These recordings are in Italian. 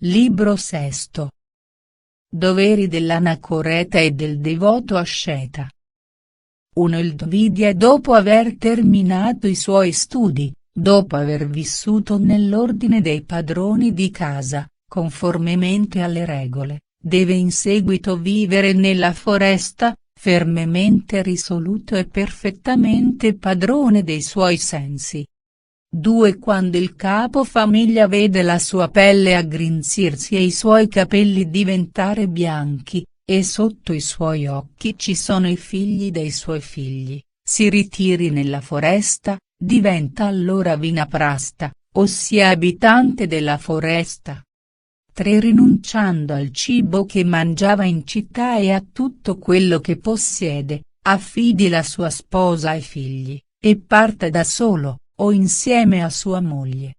Libro sesto. Doveri dell'anacoreta e del devoto asceta. 1. Il Dvidya, dopo aver terminato i suoi studi, dopo aver vissuto nell'ordine dei padroni di casa, conformemente alle regole, deve in seguito vivere nella foresta, fermemente risoluto e perfettamente padrone dei suoi sensi. 2. Quando il capofamiglia vede la sua pelle aggrinzirsi e i suoi capelli diventare bianchi, e sotto i suoi occhi ci sono i figli dei suoi figli, si ritiri nella foresta, diventa allora vinaprasta, ossia abitante della foresta. 3. Rinunciando al cibo che mangiava in città e a tutto quello che possiede, affidi la sua sposa ai figli, e parta da solo, o insieme a sua moglie.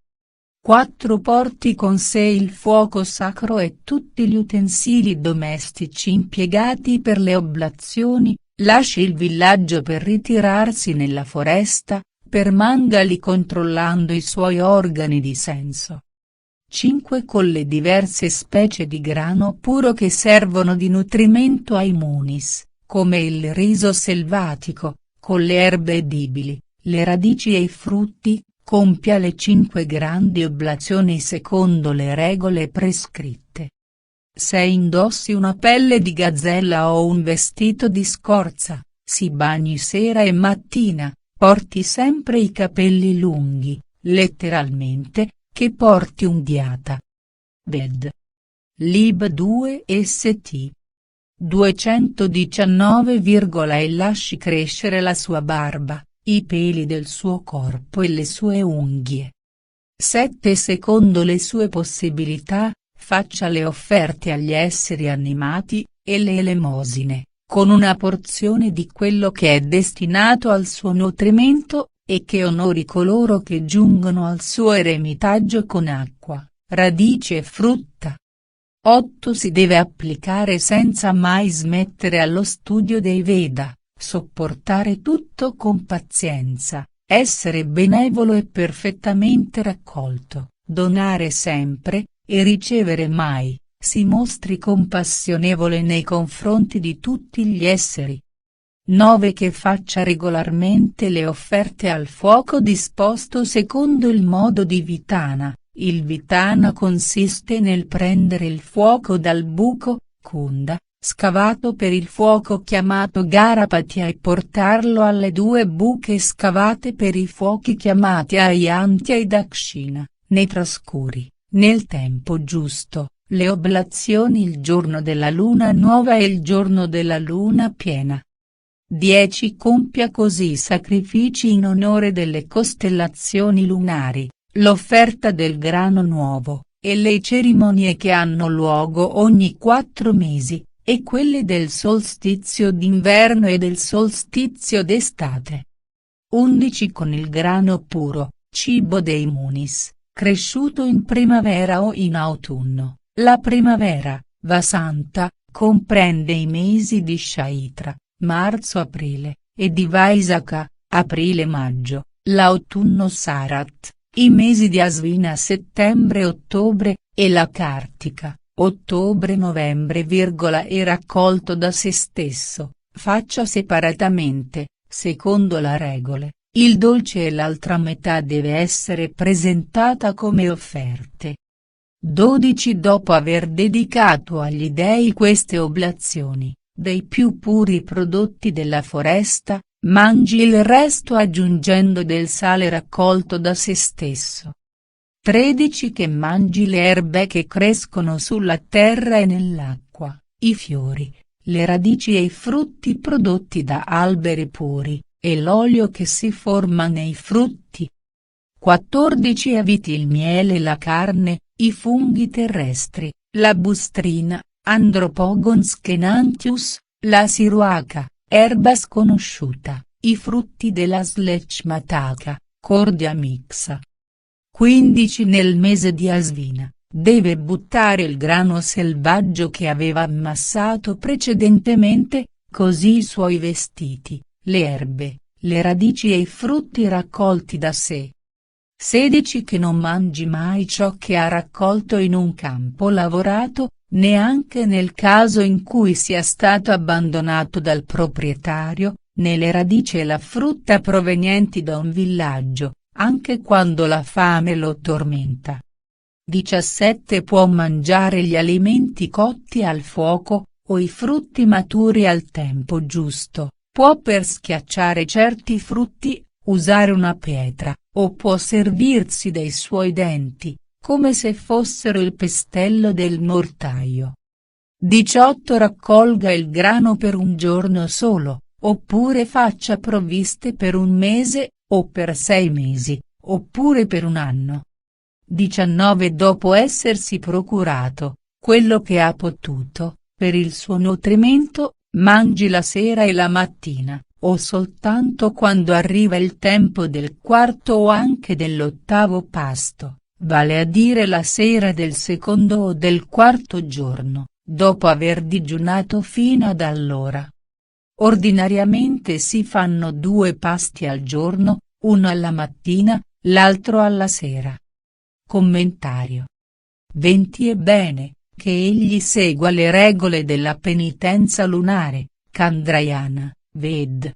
4. Porti con sé il fuoco sacro e tutti gli utensili domestici impiegati per le oblazioni, lasci il villaggio per ritirarsi nella foresta, permangali controllando i suoi organi di senso. 5. Con le diverse specie di grano puro che servono di nutrimento ai munis, come il riso selvatico, con le erbe edibili, le radici e i frutti, compia le 5 grandi oblazioni secondo le regole prescritte. 6. Indossi una pelle di gazzella o un vestito di scorza, si bagni sera e mattina, porti sempre i capelli lunghi, letteralmente, che porti unghiata. Ved. Lib 2 St. 219, e lasci crescere la sua barba, i peli del suo corpo e le sue unghie. 7. Secondo le sue possibilità, faccia le offerte agli esseri animati, e le elemosine, con una porzione di quello che è destinato al suo nutrimento, e che onori coloro che giungono al suo eremitaggio con acqua, radici e frutta. 8. Si deve applicare senza mai smettere allo studio dei Veda, sopportare tutto con pazienza, essere benevolo e perfettamente raccolto, donare sempre, e ricevere mai, si mostri compassionevole nei confronti di tutti gli esseri. 9. Che faccia regolarmente le offerte al fuoco disposto secondo il modo di Vitana. Il Vitana consiste nel prendere il fuoco dal buco, kunda, scavato per il fuoco chiamato Garapatya e portarlo alle 2 buche scavate per i fuochi chiamati Ayantya e Dakshina, nei trascuri, nel tempo giusto, le oblazioni il giorno della luna nuova e il giorno della luna piena. 10. Compia così i sacrifici in onore delle costellazioni lunari, l'offerta del grano nuovo, e le cerimonie che hanno luogo ogni 4 mesi, e quelle del solstizio d'inverno e del solstizio d'estate. 11. Con il grano puro, cibo dei munis, cresciuto in primavera o in autunno. La primavera, Vasanta, comprende i mesi di Chaitra, marzo-aprile, e di Vaisakha, aprile-maggio, l'autunno Sarat, i mesi di Asvina settembre-ottobre, e la Kartika, ottobre-novembre, e raccolto da se stesso, faccia separatamente, secondo la regole, il dolce e l'altra metà deve essere presentata come offerte. 12. Dopo aver dedicato agli dei queste oblazioni, dei più puri prodotti della foresta, mangi il resto aggiungendo del sale raccolto da se stesso. 13. Che mangi le erbe che crescono sulla terra e nell'acqua, i fiori, le radici e i frutti prodotti da alberi puri, e l'olio che si forma nei frutti. 14. Eviti il miele e la carne, i funghi terrestri, la bustrina, Andropogon schenantius, la siruaca, erba sconosciuta, i frutti della slechmataka, cordia mixa. 15. Nel mese di Asvina, deve buttare il grano selvaggio che aveva ammassato precedentemente, così i suoi vestiti, le erbe, le radici e i frutti raccolti da sé. 16 Che non mangi mai ciò che ha raccolto in un campo lavorato, neanche nel caso in cui sia stato abbandonato dal proprietario, né le radici e la frutta provenienti da un villaggio, anche quando la fame lo tormenta. 17 Può mangiare gli alimenti cotti al fuoco, o i frutti maturi al tempo giusto, può per schiacciare certi frutti, usare una pietra, o può servirsi dei suoi denti, come se fossero il pestello del mortaio. 18 Raccolga il grano per un giorno solo, oppure faccia provviste per un mese, o per 6 mesi, oppure per un anno. 19 Dopo essersi procurato quello che ha potuto, per il suo nutrimento, mangi la sera e la mattina, o soltanto quando arriva il tempo del quarto o anche dell'8º pasto, vale a dire la sera del secondo o del quarto giorno, dopo aver digiunato fino ad allora. Ordinariamente si fanno 2 pasti al giorno, uno alla mattina, l'altro alla sera. Commentario. 20 È bene che egli segua le regole della penitenza lunare, Chandrayana, ved.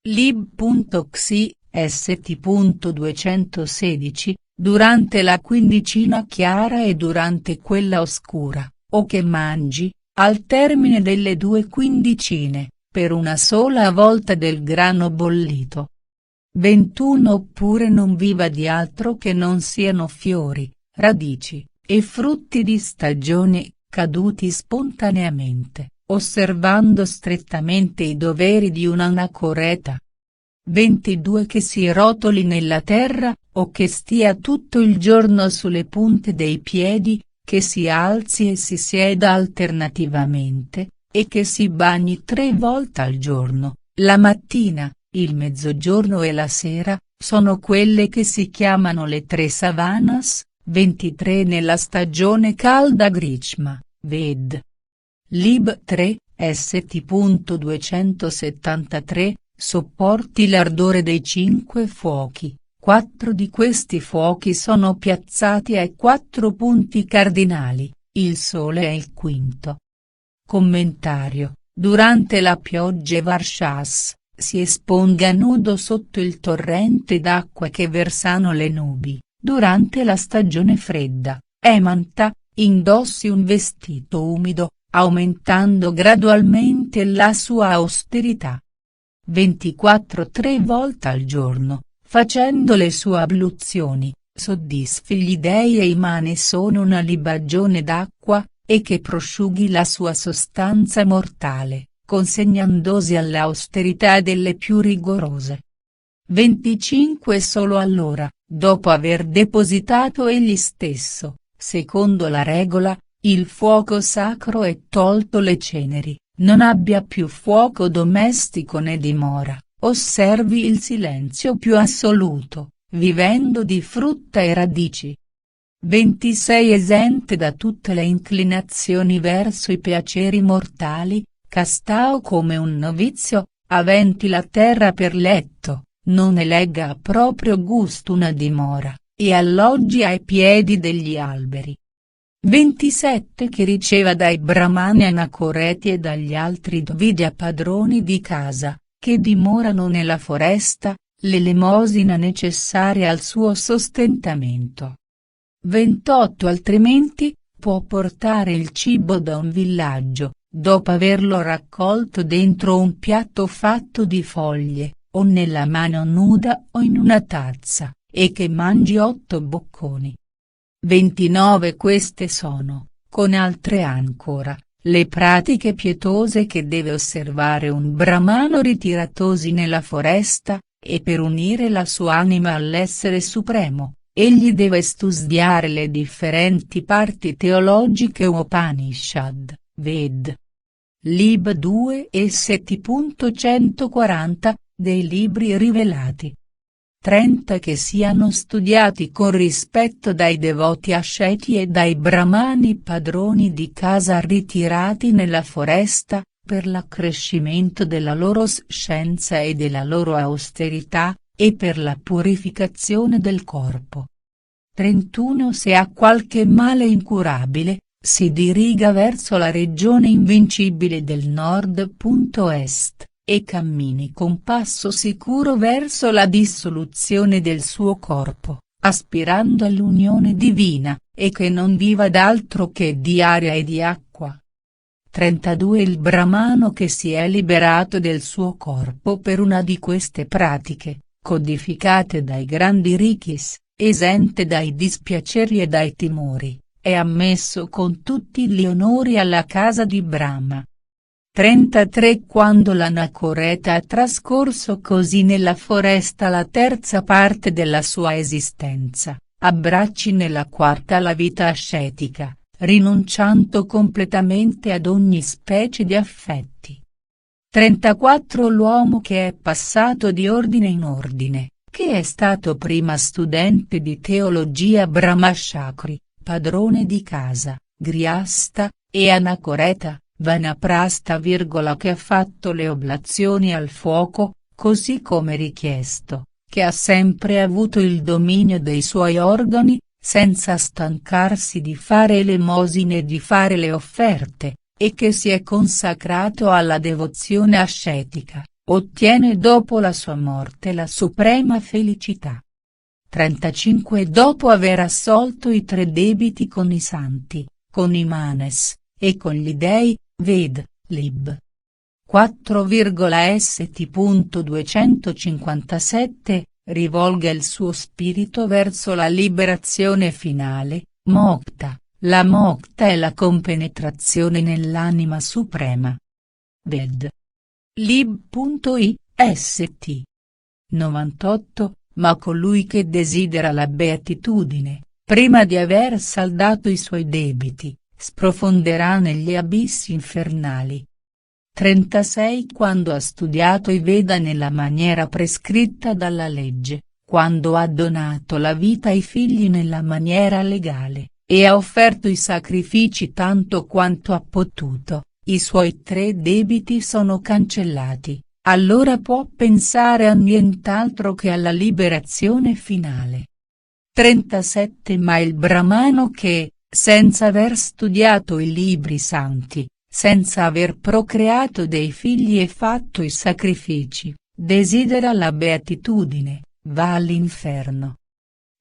lib.xy, st.216, durante la quindicina chiara e durante quella oscura, o che mangi, al termine delle 2 quindicine, per una sola volta del grano bollito. 21 Oppure non viva di altro che non siano fiori, radici, e frutti di stagione, caduti spontaneamente, osservando strettamente i doveri di un'anacoreta. 22 Che si rotoli nella terra, o che stia tutto il giorno sulle punte dei piedi, che si alzi e si sieda alternativamente, e che si bagni 3 volte al giorno, la mattina, il mezzogiorno e la sera, sono quelle che si chiamano le 3 savanas, 23 Nella stagione calda Grishma, ved. Lib 3, st.273, sopporti l'ardore dei 5 fuochi, 4 di questi fuochi sono piazzati ai 4 punti cardinali, il Sole è il quinto. Commentario. Durante la pioggia Varshas, si esponga nudo sotto il torrente d'acqua che versano le nubi, durante la stagione fredda, Emanta, indossi un vestito umido, aumentando gradualmente la sua austerità. 24 3 volte al giorno, facendo le sue abluzioni, soddisfi gli dei e i mani sono una libagione d'acqua, e che prosciughi la sua sostanza mortale, consegnandosi all'austerità delle più rigorose. 25 Solo allora, dopo aver depositato egli stesso, secondo la regola, il fuoco sacro e tolto le ceneri, non abbia più fuoco domestico né dimora, osservi il silenzio più assoluto, vivendo di frutta e radici. 26 Esente da tutte le inclinazioni verso i piaceri mortali, castao come un novizio, aventi la terra per letto, non elegga a proprio gusto una dimora, e alloggi ai piedi degli alberi. 27 Che riceva dai brahmani anacoreti e dagli altri dvidya padroni di casa, che dimorano nella foresta, l'elemosina necessaria al suo sostentamento. 28 Altrimenti, può portare il cibo da un villaggio, dopo averlo raccolto dentro un piatto fatto di foglie, o nella mano nuda o in una tazza, e che mangi 8 bocconi. 29 Queste sono, con altre ancora, le pratiche pietose che deve osservare un brahmano ritiratosi nella foresta, e per unire la sua anima all'essere supremo, egli deve studiare le differenti parti teologiche Upanishad, ved. Lib 2 e st.140, dei libri rivelati. 30 Che siano studiati con rispetto dai devoti asceti e dai brahmani padroni di casa ritirati nella foresta, per l'accrescimento della loro scienza e della loro austerità, e per la purificazione del corpo. 31 Se ha qualche male incurabile, si diriga verso la regione invincibile del nord-est, e cammini con passo sicuro verso la dissoluzione del suo corpo, aspirando all'unione divina, e che non viva d'altro che di aria e di acqua. 32 Il brahmano che si è liberato del suo corpo per una di queste pratiche, codificate dai grandi rikis, esente dai dispiaceri e dai timori, è ammesso con tutti gli onori alla casa di Brahma. 33 Quando l'anacoreta ha trascorso così nella foresta la terza parte della sua esistenza, abbracci nella quarta la vita ascetica, rinunciando completamente ad ogni specie di affetti. 34 L'uomo che è passato di ordine in ordine, che è stato prima studente di teologia brahmachakri, padrone di casa, griasta, e anacoreta, vanaprasta, che ha fatto le oblazioni al fuoco, così come richiesto, che ha sempre avuto il dominio dei suoi organi, senza stancarsi di fare elemosine e di fare le offerte, e che si è consacrato alla devozione ascetica, ottiene dopo la sua morte la suprema felicità. 35 Dopo aver assolto i 3 debiti con i santi, con i manes, e con gli dei, ved. Lib. 4,st.257, rivolga il suo spirito verso la liberazione finale, mokta. La mokta è la compenetrazione nell'anima suprema. Ved. Lib.ist. 98, Ma colui che desidera la beatitudine, prima di aver saldato i suoi debiti, sprofonderà negli abissi infernali. 36 Quando ha studiato i Veda nella maniera prescritta dalla legge, quando ha donato la vita ai figli nella maniera legale, e ha offerto i sacrifici tanto quanto ha potuto, i suoi 3 debiti sono cancellati, allora può pensare a nient'altro che alla liberazione finale. 37 Ma il brahmano che, senza aver studiato i libri santi, senza aver procreato dei figli e fatto i sacrifici, desidera la beatitudine, va all'inferno.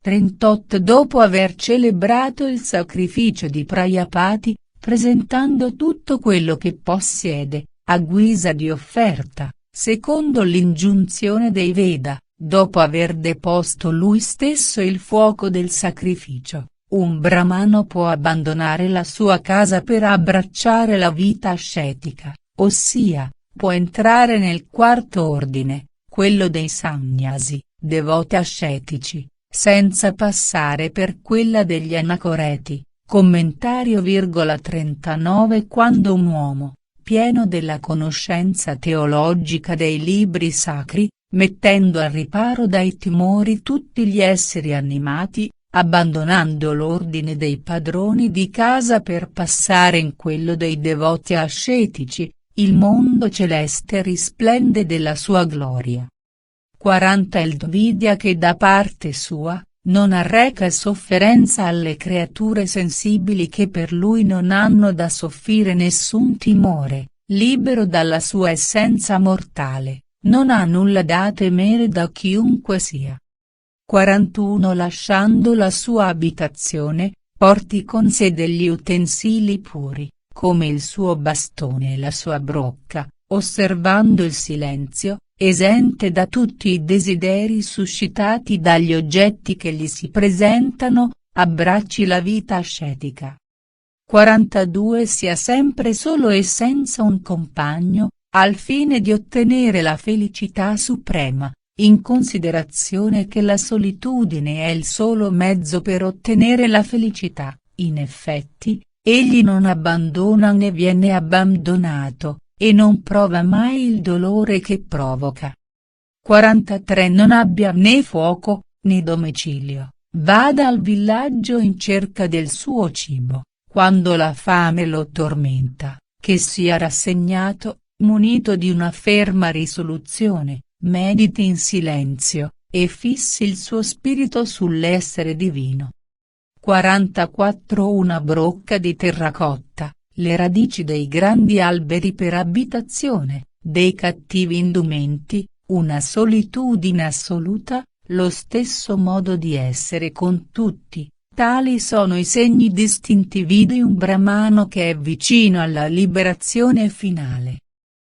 38 Dopo aver celebrato il sacrificio di Prayapati, presentando tutto quello che possiede, a guisa di offerta, secondo l'ingiunzione dei Veda, dopo aver deposto lui stesso il fuoco del sacrificio, un brahmano può abbandonare la sua casa per abbracciare la vita ascetica, ossia, può entrare nel quarto ordine, quello dei sannyasi, devoti ascetici, senza passare per quella degli anacoreti. Commentario 39 Quando un uomo, pieno della conoscenza teologica dei libri sacri, mettendo al riparo dai timori tutti gli esseri animati, abbandonando l'ordine dei padroni di casa per passare in quello dei devoti ascetici, il mondo celeste risplende della sua gloria. 40 Il Dvidya che da parte sua, non arreca sofferenza alle creature sensibili che per lui non hanno da soffrire nessun timore, libero dalla sua essenza mortale, non ha nulla da temere da chiunque sia. 41 Lasciando la sua abitazione, porti con sé degli utensili puri, come il suo bastone e la sua brocca, osservando il silenzio, esente da tutti i desideri suscitati dagli oggetti che gli si presentano, abbracci la vita ascetica. 42 Sia sempre solo e senza un compagno, al fine di ottenere la felicità suprema, in considerazione che la solitudine è il solo mezzo per ottenere la felicità. In effetti, egli non abbandona né viene abbandonato, e non prova mai il dolore che provoca. 43 Non abbia né fuoco, né domicilio, vada al villaggio in cerca del suo cibo, quando la fame lo tormenta, che sia rassegnato, munito di una ferma risoluzione, mediti in silenzio, e fissi il suo spirito sull'essere divino. 44 Una brocca di terracotta, le radici dei grandi alberi per abitazione, dei cattivi indumenti, una solitudine assoluta, lo stesso modo di essere con tutti, tali sono i segni distintivi di un brahmano che è vicino alla liberazione finale.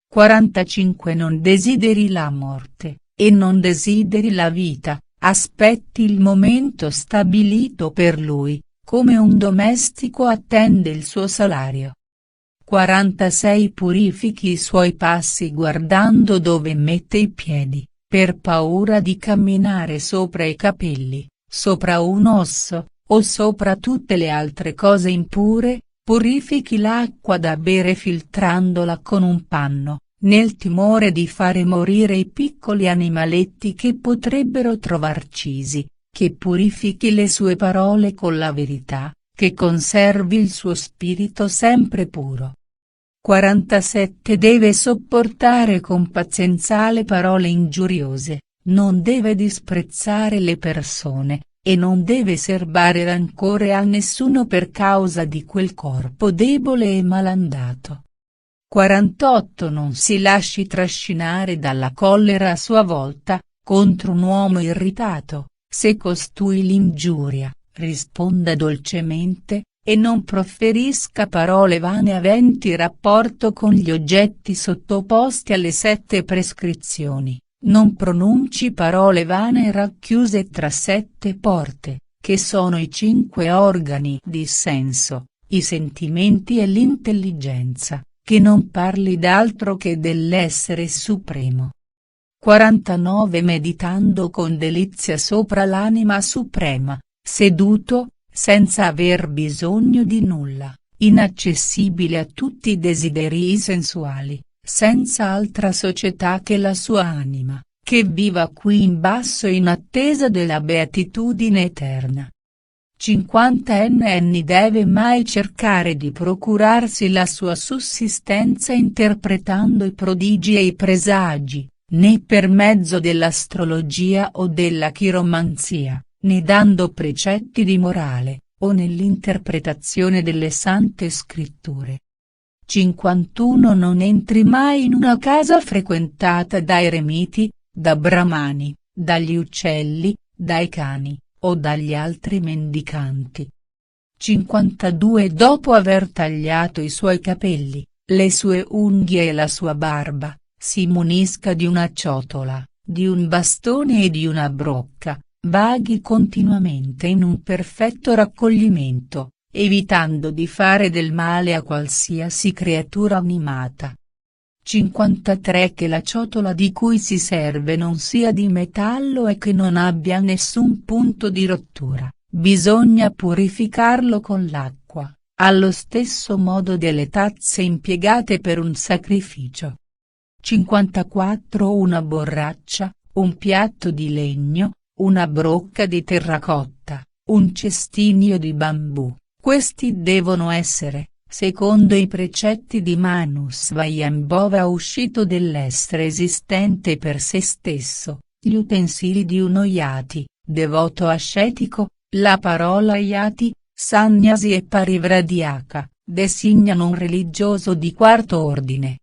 45 Non desideri la morte, e non desideri la vita, aspetti il momento stabilito per lui, come un domestico attende il suo salario. 46 Purifichi i suoi passi guardando dove mette i piedi, per paura di camminare sopra i capelli, sopra un osso, o sopra tutte le altre cose impure. Purifichi l'acqua da bere filtrandola con un panno, nel timore di fare morire i piccoli animaletti che potrebbero trovarcisi, che purifichi le sue parole con la verità, che conservi il suo spirito sempre puro. 47 Deve sopportare con pazienza le parole ingiuriose, non deve disprezzare le persone, e non deve serbare rancore a nessuno per causa di quel corpo debole e malandato. 48 Non si lasci trascinare dalla collera a sua volta, contro un uomo irritato, se costui l'ingiuria, risponda dolcemente, e non proferisca parole vane aventi rapporto con gli oggetti sottoposti alle 7 prescrizioni, non pronunci parole vane racchiuse tra 7 porte, che sono i 5 organi di senso, i sentimenti e l'intelligenza, che non parli d'altro che dell'essere supremo. 49 Meditando con delizia sopra l'anima suprema, seduto, senza aver bisogno di nulla, inaccessibile a tutti i desideri sensuali, senza altra società che la sua anima, che viva qui in basso in attesa della beatitudine eterna. 50 N deve mai cercare di procurarsi la sua sussistenza interpretando i prodigi e i presagi, né per mezzo dell'astrologia o della chiromanzia, né dando precetti di morale, o nell'interpretazione delle sante scritture. 51 Non entri mai in una casa frequentata da eremiti, da brahmani, dagli uccelli, dai cani, o dagli altri mendicanti. 52 Dopo aver tagliato i suoi capelli, le sue unghie e la sua barba, si munisca di una ciotola, di un bastone e di una brocca, vaghi continuamente in un perfetto raccoglimento, evitando di fare del male a qualsiasi creatura animata. 53 Che la ciotola di cui si serve non sia di metallo e che non abbia nessun punto di rottura, bisogna purificarlo con l'acqua, allo stesso modo delle tazze impiegate per un sacrificio. 54 Una borraccia, un piatto di legno, una brocca di terracotta, un cestinio di bambù, questi devono essere, secondo i precetti di Manusvayambhava uscito dell'essere esistente per se stesso, gli utensili di uno yati, devoto ascetico. La parola yati, sannyasi e parivradhyaka, designano un religioso di quarto ordine.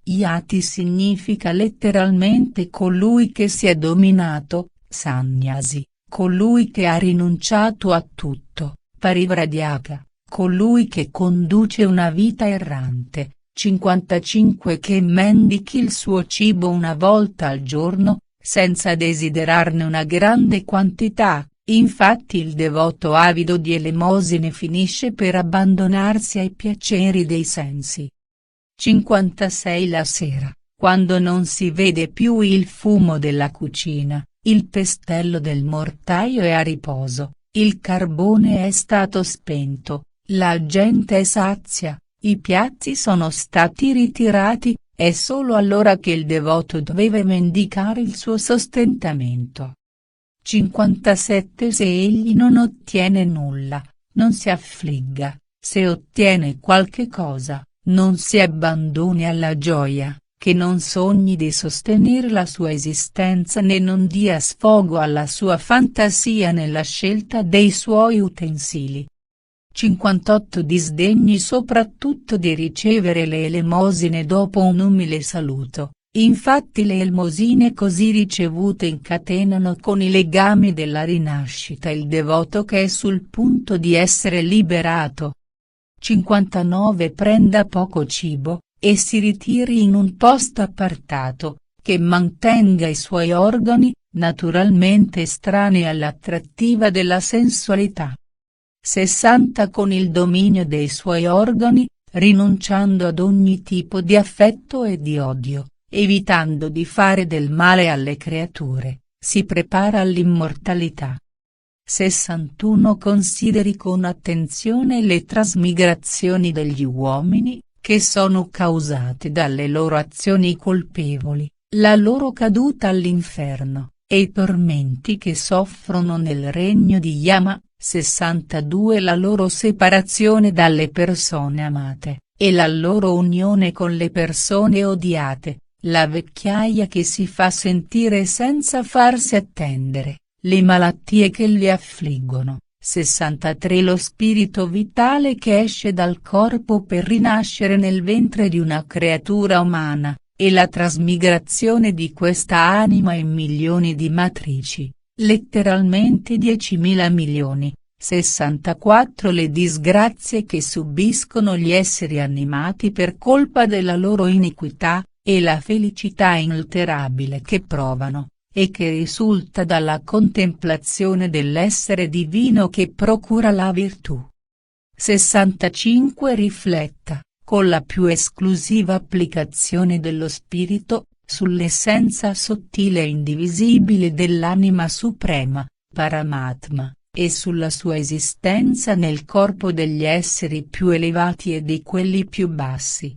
Yati significa letteralmente colui che si è dominato, sannyasi, colui che ha rinunciato a tutto, parivradhyaka, colui che conduce una vita errante. 55 Che mendichi il suo cibo una volta al giorno, senza desiderarne una grande quantità, infatti il devoto avido di elemosine finisce per abbandonarsi ai piaceri dei sensi. 56 La sera, quando non si vede più il fumo della cucina, il pestello del mortaio è a riposo, il carbone è stato spento, la gente è sazia, i piatti sono stati ritirati, è solo allora che il devoto deve mendicare il suo sostentamento. 57 Se egli non ottiene nulla, non si affligga, se ottiene qualche cosa, non si abbandoni alla gioia, che non sogni di sostenere la sua esistenza né non dia sfogo alla sua fantasia nella scelta dei suoi utensili. 58 disdegni soprattutto di ricevere le elemosine dopo un umile saluto, infatti le elemosine così ricevute incatenano con i legami della rinascita il devoto che è sul punto di essere liberato. 59 Prenda poco cibo, e si ritiri in un posto appartato, che mantenga i suoi organi, naturalmente estranei all'attrattiva della sensualità. 60 Con il dominio dei suoi organi, rinunciando ad ogni tipo di affetto e di odio, evitando di fare del male alle creature, si prepara all'immortalità. 61 Consideri con attenzione le trasmigrazioni degli uomini, che sono causate dalle loro azioni colpevoli, la loro caduta all'inferno, e i tormenti che soffrono nel regno di Yama. 62 La loro separazione dalle persone amate, e la loro unione con le persone odiate, la vecchiaia che si fa sentire senza farsi attendere, le malattie che li affliggono. 63 Lo spirito vitale che esce dal corpo per rinascere nel ventre di una creatura umana, e la trasmigrazione di questa anima in milioni di matrici, letteralmente 10.000 milioni. 64 Le disgrazie che subiscono gli esseri animati per colpa della loro iniquità, e la felicità inalterabile che provano, e che risulta dalla contemplazione dell'essere divino che procura la virtù. 65 Rifletta, con la più esclusiva applicazione dello spirito, sull'essenza sottile e indivisibile dell'anima suprema, Paramatma, e sulla sua esistenza nel corpo degli esseri più elevati e di quelli più bassi.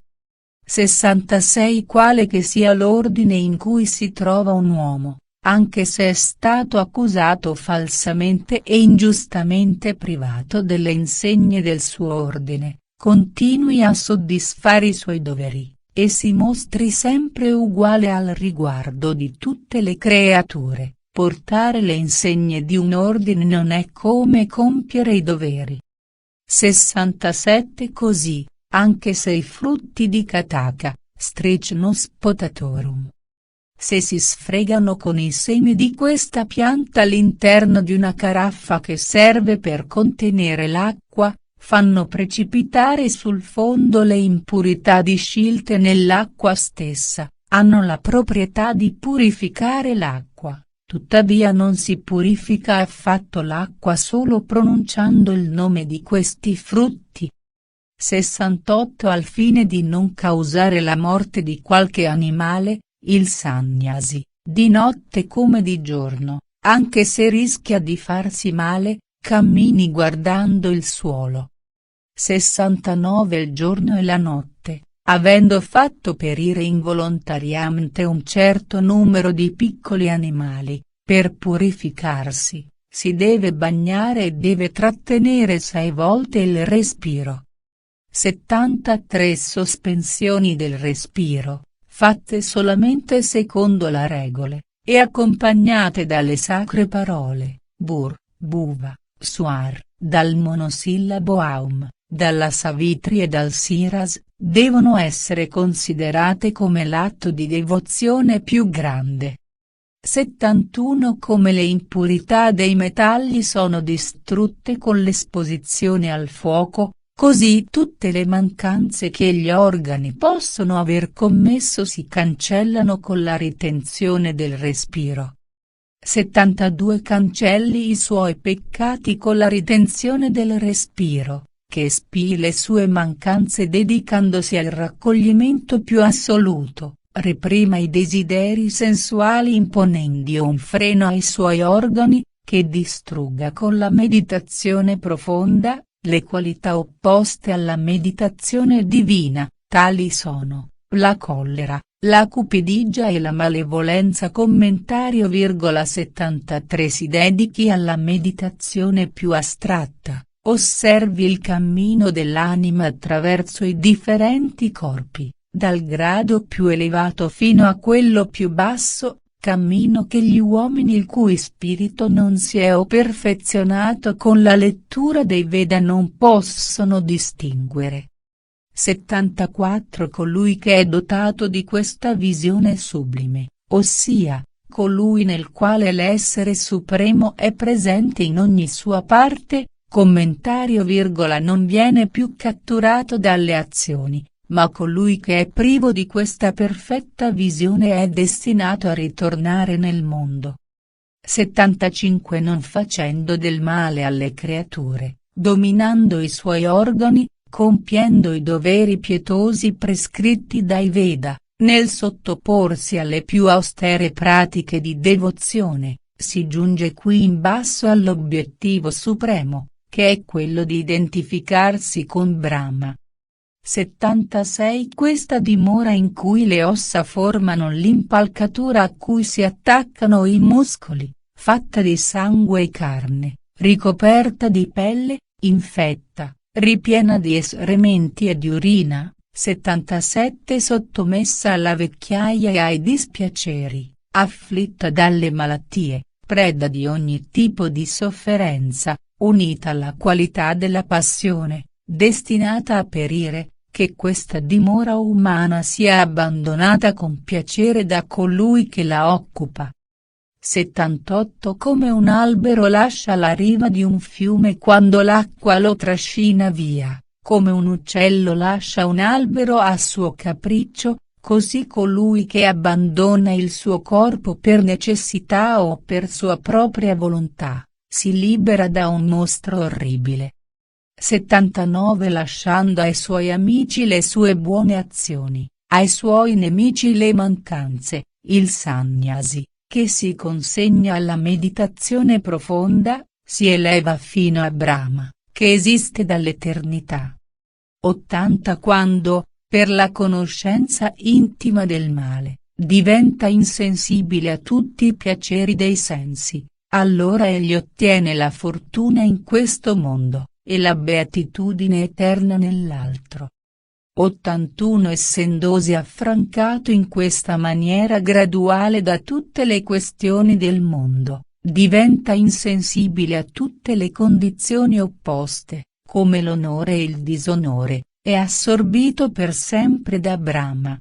66 Quale che sia l'ordine in cui si trova un uomo, anche se è stato accusato falsamente e ingiustamente privato delle insegne del suo ordine, continui a soddisfare i suoi doveri, e si mostri sempre uguale al riguardo di tutte le creature. Portare le insegne di un ordine non è come compiere i doveri. 67 Così, anche se i frutti di Kataka, Strychnos potatorum, se si sfregano con i semi di questa pianta all'interno di una caraffa che serve per contenere l'acqua, fanno precipitare sul fondo le impurità discilte nell'acqua stessa, hanno la proprietà di purificare l'acqua. Tuttavia non si purifica affatto l'acqua solo pronunciando il nome di questi frutti. 68 Al fine di non causare la morte di qualche animale, il sannyasi, di notte come di giorno, anche se rischia di farsi male, cammini guardando il suolo. 69 Il giorno e la notte, avendo fatto perire involontariamente un certo numero di piccoli animali, per purificarsi, si deve bagnare e deve trattenere 6 volte il respiro. 73 Sospensioni del respiro, fatte solamente secondo la regole, e accompagnate dalle sacre parole, Bur, Buva, Suar, dal monosillabo Aum, dalla Savitri e dal Siras, devono essere considerate come l'atto di devozione più grande. 71 Come le impurità dei metalli sono distrutte con l'esposizione al fuoco, così tutte le mancanze che gli organi possono aver commesso si cancellano con la ritenzione del respiro. 72 Cancelli i suoi peccati con la ritenzione del respiro, che espii le sue mancanze dedicandosi al raccoglimento più assoluto, reprima i desideri sensuali imponendo un freno ai suoi organi, che distrugga con la meditazione profonda, le qualità opposte alla meditazione divina, tali sono, la collera, la cupidigia e la malevolenza. Commentario. 73 Si dedichi alla meditazione più astratta, osservi il cammino dell'anima attraverso i differenti corpi, dal grado più elevato fino a quello più basso, cammino che gli uomini il cui spirito non si è perfezionato con la lettura dei Veda non possono distinguere. 74 Colui che è dotato di questa visione sublime, ossia, colui nel quale l'essere supremo è presente in ogni sua parte, commentario virgola non viene più catturato dalle azioni, ma colui che è privo di questa perfetta visione è destinato a ritornare nel mondo. 75 Non facendo del male alle creature, dominando i suoi organi, compiendo i doveri pietosi prescritti dai Veda, nel sottoporsi alle più austere pratiche di devozione, si giunge qui in basso all'obiettivo supremo, che è quello di identificarsi con Brahma. 76 Questa dimora in cui le ossa formano l'impalcatura a cui si attaccano i muscoli, fatta di sangue e carne, ricoperta di pelle, infetta, ripiena di escrementi e di urina. 77 Sottomessa alla vecchiaia e ai dispiaceri, afflitta dalle malattie, preda di ogni tipo di sofferenza, unita alla qualità della passione, destinata a perire, che questa dimora umana sia abbandonata con piacere da colui che la occupa. 78 Come un albero lascia la riva di un fiume quando l'acqua lo trascina via, come un uccello lascia un albero a suo capriccio, così colui che abbandona il suo corpo per necessità o per sua propria volontà, si libera da un mostro orribile. 79 Lasciando ai suoi amici le sue buone azioni, ai suoi nemici le mancanze, il sannyasi, che si consegna alla meditazione profonda, si eleva fino a Brahma, che esiste dall'eternità. 80 Quando, per la conoscenza intima del male, diventa insensibile a tutti i piaceri dei sensi, allora egli ottiene la fortuna in questo mondo, e la beatitudine eterna nell'altro. 81 Essendosi affrancato in questa maniera graduale da tutte le questioni del mondo, diventa insensibile a tutte le condizioni opposte, come l'onore e il disonore, è assorbito per sempre da Brahma.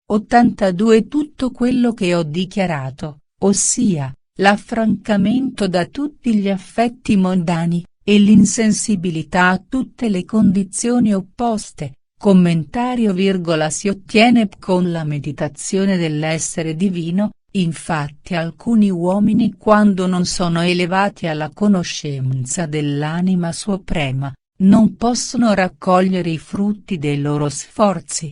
82 Tutto quello che ho dichiarato, ossia, l'affrancamento da tutti gli affetti mondani, e l'insensibilità a tutte le condizioni opposte, commentario virgola si ottiene con la meditazione dell'essere divino, infatti alcuni uomini quando non sono elevati alla conoscenza dell'anima suprema, non possono raccogliere i frutti dei loro sforzi.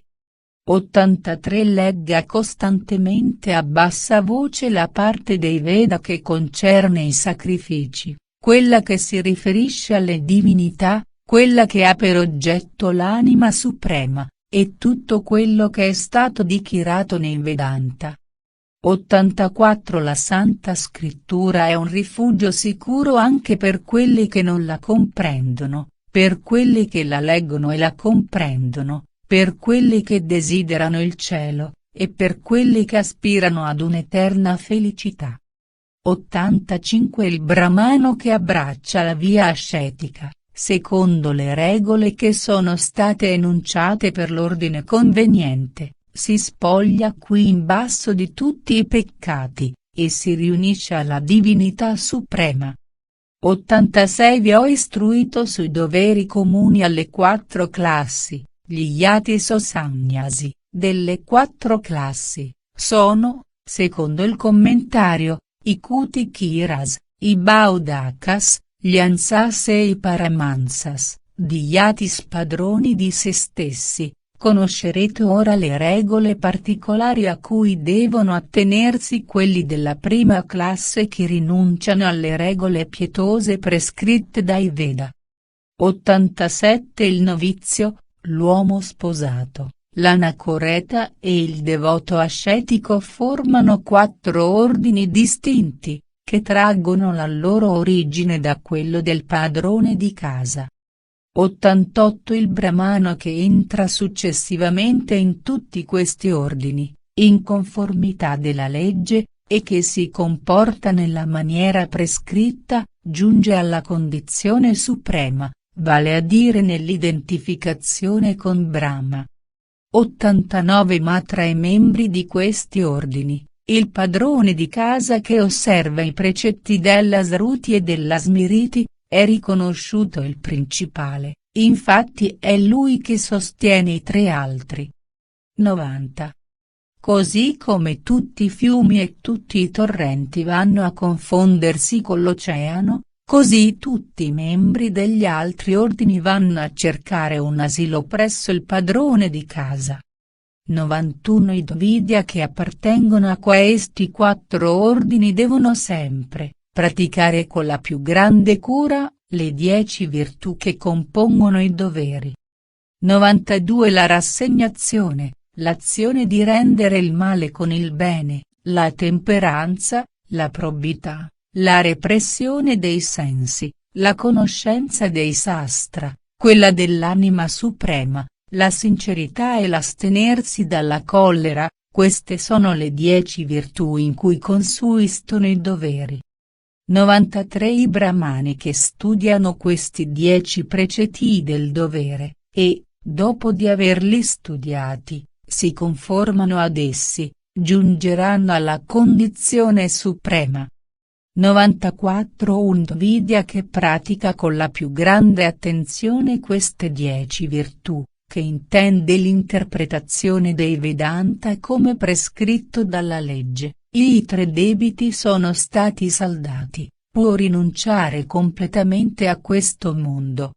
83 Legga costantemente a bassa voce la parte dei Veda che concerne i sacrifici, quella che si riferisce alle divinità, quella che ha per oggetto l'anima suprema, e tutto quello che è stato dichiarato nei Vedanta. 84 La Santa Scrittura è un rifugio sicuro anche per quelli che non la comprendono, per quelli che la leggono e la comprendono, per quelli che desiderano il cielo, e per quelli che aspirano ad un'eterna felicità. 85 Il Brahmano che abbraccia la via ascetica, secondo le regole che sono state enunciate per l'ordine conveniente, si spoglia qui in basso di tutti i peccati, e si riunisce alla divinità suprema. 86 Vi ho istruito sui doveri comuni alle 4 classi, gli yatis o sannyasi, delle 4 classi, sono, secondo il commentario, i Kutikiras, i Baudakas, gli Ansas e i Paramansas, di yatis padroni di se stessi. Conoscerete ora le regole particolari a cui devono attenersi quelli della prima classe che rinunciano alle regole pietose prescritte dai Veda. 87 Il novizio, l'uomo sposato, l'anacoreta e il devoto ascetico formano 4 ordini distinti, che traggono la loro origine da quello del padrone di casa. 88 Il brahmano che entra successivamente in tutti questi ordini, in conformità della legge, e che si comporta nella maniera prescritta, giunge alla condizione suprema, vale a dire nell'identificazione con Brahma. 89 Ma tra i membri di questi ordini, il padrone di casa che osserva i precetti della Sruti e della Smriti, è riconosciuto il principale, infatti è lui che sostiene i tre altri. 90. Così come tutti i fiumi e tutti i torrenti vanno a confondersi con l'oceano, così tutti i membri degli altri ordini vanno a cercare un asilo presso il padrone di casa. 91 I Dvaita che appartengono a questi quattro ordini devono sempre praticare con la più grande cura le 10 virtù che compongono i doveri. 92 La rassegnazione, l'azione di rendere il male con il bene, la temperanza, la probità, la repressione dei sensi, la conoscenza dei sastra, quella dell'anima suprema, la sincerità e l'astenersi dalla collera, queste sono le 10 virtù in cui consistono i doveri. 93 I brahmani che studiano questi 10 precetti del dovere, e, dopo di averli studiati, si conformano ad essi, giungeranno alla condizione suprema. 94 Un Dvaita che pratica con la più grande attenzione queste 10 virtù, che intende l'interpretazione dei Vedanta come prescritto dalla legge, i 3 debiti sono stati saldati, può rinunciare completamente a questo mondo.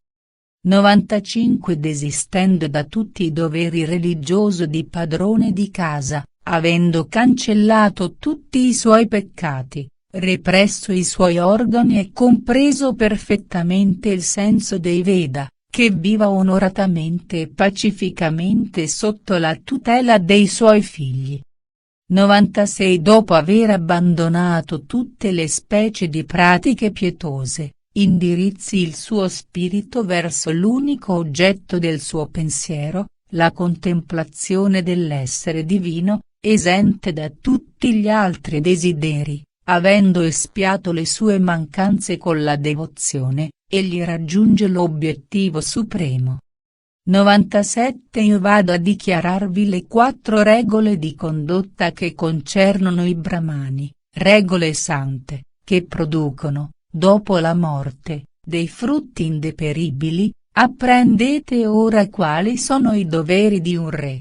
95 Desistendo da tutti i doveri religiosi di padrone di casa, avendo cancellato tutti i suoi peccati, represso i suoi organi e compreso perfettamente il senso dei Veda, che viva onoratamente e pacificamente sotto la tutela dei suoi figli. 96 Dopo aver abbandonato tutte le specie di pratiche pietose, indirizzi il suo spirito verso l'unico oggetto del suo pensiero, la contemplazione dell'essere divino, esente da tutti gli altri desideri, avendo espiato le sue mancanze con la devozione, egli raggiunge l'obiettivo supremo. 97 Io vado a dichiararvi le 4 regole di condotta che concernono i brahmani, regole sante, che producono, dopo la morte, dei frutti indeperibili. Apprendete ora quali sono i doveri di un re.